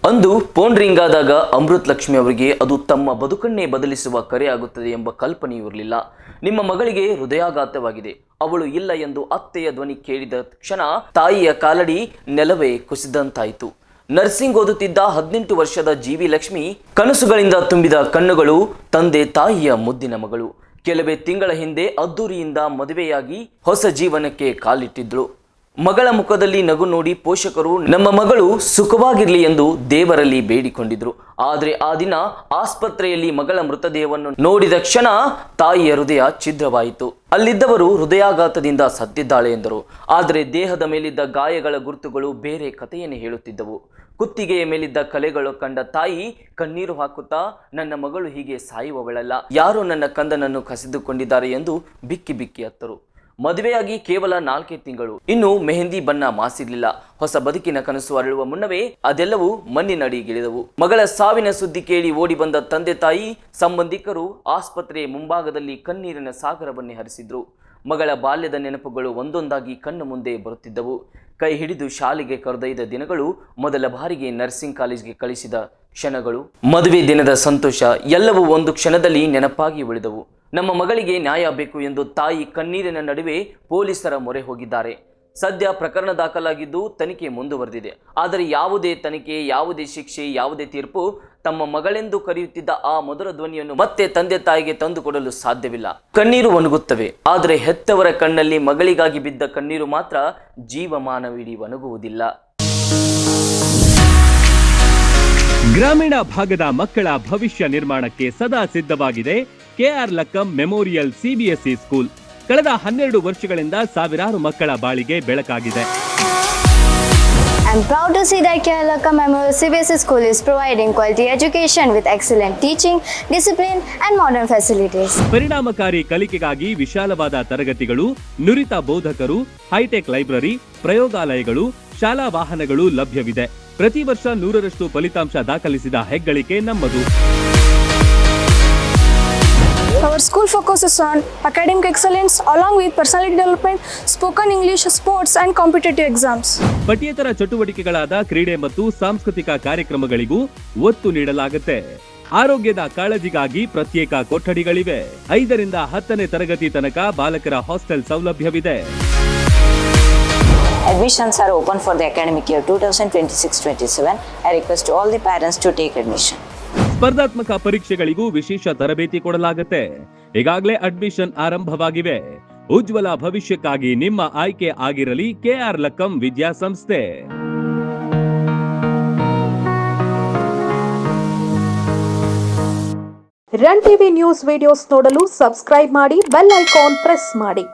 ಅಂದು phone ring ಆದಾಗ ಅಮೃತ್ ಲಕ್ಷ್ಮಿ ಅವರಿಗೆ ಅದು ತಮ್ಮ ಬದುಕನ್ನೇ ಬದಲಿಸುವ ಕರೆ ಆಗುತ್ತದೆ ಎಂಬ ಕಲ್ಪನೆಯೂ ಇರಲಿಲ್ಲ. ನಿಮ್ಮ ಮಗಳಿಗೆ ಹೃದಯಾಘಾತವಾಗಿದೆ, ಅವಳು ಇಲ್ಲ ಎಂದು ಅತ್ತೆಯ ಧ್ವನಿ ಕೇಳಿದ ಕ್ಷಣ ತಾಯಿಯ ಕಾಲಡಿ ನೆಲವೇ ಕುಸಿದಂತಾಯಿತು. ನರ್ಸಿಂಗ್ ಓದುತ್ತಿದ್ದ 18 ವರ್ಷದ ಜಿ.ವಿ. ಲಕ್ಷ್ಮಿ ಕನಸುಗಳಿಂದ ತುಂಬಿದ ಕಣ್ಣುಗಳು, ತಂದೆ ತಾಯಿಯ ಮುದ್ದಿನ ಮಗಳು. ಕೆಲವೇ ತಿಂಗಳ ಹಿಂದೆ ಅದ್ದೂರಿಯಿಂದ ಮದುವೆಯಾಗಿ ಹೊಸ ಜೀವನಕ್ಕೆ ಕಾಲಿಟ್ಟಿದ್ಳು. ಮಗಳ ಮುಖದಲ್ಲಿ ನಗು ನೋಡಿ ಪೋಷಕರು ನಮ್ಮ ಮಗಳು ಸುಖವಾಗಿರಲಿ ಎಂದು ದೇವರಲ್ಲಿ ಬೇಡಿಕೊಂಡಿದ್ರು. ಆದರೆ ಆ ದಿನ ಆಸ್ಪತ್ರೆಯಲ್ಲಿ ಮಗಳ ಮೃತದೇಹವನ್ನು ನೋಡಿದ ಕ್ಷಣ ತಾಯಿಯ ಹೃದಯ ಛಿದ್ರವಾಯಿತು. ಅಲ್ಲಿದ್ದವರು ಹೃದಯಾಘಾತದಿಂದ ಸತ್ತಿದ್ದಾಳೆ ಎಂದರು. ಆದರೆ ದೇಹದ ಮೇಲಿದ್ದ ಗಾಯಗಳ ಗುರುತುಗಳು ಬೇರೆ ಕಥೆಯನ್ನೇ ಹೇಳುತ್ತಿದ್ದವು. ಕುತ್ತಿಗೆಯ ಮೇಲಿದ್ದ ಕಲೆಗಳು ಕಂಡ ತಾಯಿ ಕಣ್ಣೀರು ಹಾಕುತ್ತಾ, ನನ್ನ ಮಗಳು ಹೀಗೆ ಸಾಯುವವಳಲ್ಲ, ಯಾರೋ ನನ್ನ ಕಂದನನ್ನು ಕಸಿದುಕೊಂಡಿದ್ದಾರೆ ಎಂದು ಬಿಕ್ಕಿ ಬಿಕ್ಕಿ ಅತ್ತರು. ಮದುವೆಯಾಗಿ ಕೇವಲ 4 ತಿಂಗಳು, ಇನ್ನು ಮೆಹಂದಿ ಬಣ್ಣ ಮಾಸಿರ್ಲಿಲ್ಲ. ಹೊಸ ಬದುಕಿನ ಕನಸು ಅರಳುವ ಮುನ್ನವೇ ಅದೆಲ್ಲವೂ ಮಣ್ಣಿನಡಿಗಿಳಿದವು. ಮಗಳ ಸಾವಿನ ಸುದ್ದಿ ಕೇಳಿ ಓಡಿ ಬಂದ ತಂದೆ ತಾಯಿ ಸಂಬಂಧಿಕರು ಆಸ್ಪತ್ರೆಯ ಮುಂಭಾಗದಲ್ಲಿ ಕಣ್ಣೀರಿನ ಸಾಗರವನ್ನೇ ಹರಿಸಿದ್ರು. ಮಗಳ ಬಾಲ್ಯದ ನೆನಪುಗಳು ಒಂದೊಂದಾಗಿ ಕಣ್ಣು ಮುಂದೆ ಬರುತ್ತಿದ್ದವು. ಕೈ ಹಿಡಿದು ಶಾಲೆಗೆ ಕರೆದೊಯ್ದ ದಿನಗಳು, ಮೊದಲ ಬಾರಿಗೆ ನರ್ಸಿಂಗ್ ಕಾಲೇಜ್ಗೆ ಕಳಿಸಿದ ಕ್ಷಣಗಳು, ಮದುವೆ ದಿನದ ಸಂತೋಷ ಎಲ್ಲವೂ ಒಂದು ಕ್ಷಣದಲ್ಲಿ ನೆನಪಾಗಿ ಉಳಿದವು. ನಮ್ಮ ಮಗಳಿಗೆ ನ್ಯಾಯ ಬೇಕು ಎಂದು ತಾಯಿ ಕಣ್ಣೀರಿನ ನಡುವೆ ಪೊಲೀಸರ ಮೊರೆ ಹೋಗಿದ್ದಾರೆ. ಸದ್ಯ ಪ್ರಕರಣ ದಾಖಲಾಗಿದ್ದು ತನಿಖೆ ಮುಂದುವರೆದಿದೆ. ಆದರೆ ಯಾವುದೇ ತನಿಖೆ, ಯಾವುದೇ ಶಿಕ್ಷೆ, ಯಾವುದೇ ತೀರ್ಪು ತಮ್ಮ ಮಗಳೆಂದು ಕರೆಯುತ್ತಿದ್ದ ಆ ಮಧುರ ಧ್ವನಿಯನ್ನು ಮತ್ತೆ ತಂದೆ ತಾಯಿಗೆ ತಂದುಕೊಡಲು ಸಾಧ್ಯವಿಲ್ಲ. ಕಣ್ಣೀರು ಒಣಗುತ್ತವೆ, ಆದರೆ ಹೆತ್ತವರ ಕಣ್ಣಲ್ಲಿ ಮಗಳಿಗಾಗಿ ಬಿದ್ದ ಕಣ್ಣೀರು ಮಾತ್ರ ಜೀವಮಾನವಿಡೀ ಒಣಗುವುದಿಲ್ಲ. ಗ್ರಾಮೀಣ ಭಾಗದ ಮಕ್ಕಳ ಭವಿಷ್ಯ ನಿರ್ಮಾಣಕ್ಕೆ ಸದಾ ಸಿದ್ಧವಾಗಿದೆ KR Lakkam Memorial CBSE School. ಕಳೆದ 12 ವರ್ಷಗಳಿಂದ ಸಾವಿರಾರು ಮಕ್ಕಳ ಬಾಳಿಗೆ ಬೆಳಕಾಗಿದೆ. I am proud to see that KR Lakkam Memorial CBSE School is providing quality education with excellent teaching, discipline and modern facilities. ಪರಿಣಾಮಕಾರಿ ಕಲಿಕೆಗಾಗಿ ವಿಶಾಲವಾದ ತರಗತಿಗಳು, ನುರಿತ ಬೋಧಕರು, ಹೈಟೆಕ್ ಲೈಬ್ರರಿ, ಪ್ರಯೋಗಾಲಯಗಳು, ಶಾಲಾ ವಾಹನಗಳು ಲಭ್ಯವಿದೆ. ಪ್ರತಿ ವರ್ಷ 100ರಷ್ಟು ಫಲಿತಾಂಶ ದಾಖಲಿಸಿದ ಹೆಗ್ಗಳಿಕೆ ನಮ್ಮದು. Our school focuses on academic excellence along with personality development, spoken English, sports and competitive exams. ಪಠ್ಯೇತರ ಚಟುವಟಿಕೆಗಳಾದ ಕ್ರೀಡೆ ಮತ್ತು ಸಾಂಸ್ಕೃತಿಕ ಕಾರ್ಯಕ್ರಮಗಳಿಗೂ ಒತ್ತು ನೀಡಲಾಗುತ್ತೆ. ಆರೋಗ್ಯದ ಕಾಳಜಿಗಾಗಿ ಪ್ರತ್ಯೇಕ ಕೊಠಡಿಗಳಿವೆ. 5ರಿಂದ 10ನೇ ತರಗತಿ ತನಕ ಬಾಲಕರ ಹಾಸ್ಟೆಲ್ ಸೌಲಭ್ಯವಿದೆ. Admissions are open for the academic year 2026-27. I request all the parents to take admission. ಸ್ಪರ್ಧಾತ್ಮಕ ಪರೀಕ್ಷೆಗಳಿಗೂ ವಿಶೇಷ ತರಬೇತಿ ಕೊಡಲಾಗುತ್ತೆ. ಈಗಾಗಲೇ ಅಡ್ಮಿಷನ್ ಆರಂಭವಾಗಿವೆ. ಉಜ್ವಲ ಭವಿಷ್ಯಕ್ಕಾಗಿ ನಿಮ್ಮ ಆಯ್ಕೆ ಆಗಿರಲಿ ಕೆಆರ್ ಲಕ್ಕಂ ವಿದ್ಯಾಸಂಸ್ಥೆ. ರನ್ ಟಿವಿ ನ್ಯೂಸ್ ವಿಡಿಯೋಸ್ ನೋಡಲು ಸಬ್ಸ್ಕ್ರೈಬ್ ಮಾಡಿ, ಬೆಲ್ ಐಕಾನ್ ಪ್ರೆಸ್ ಮಾಡಿ.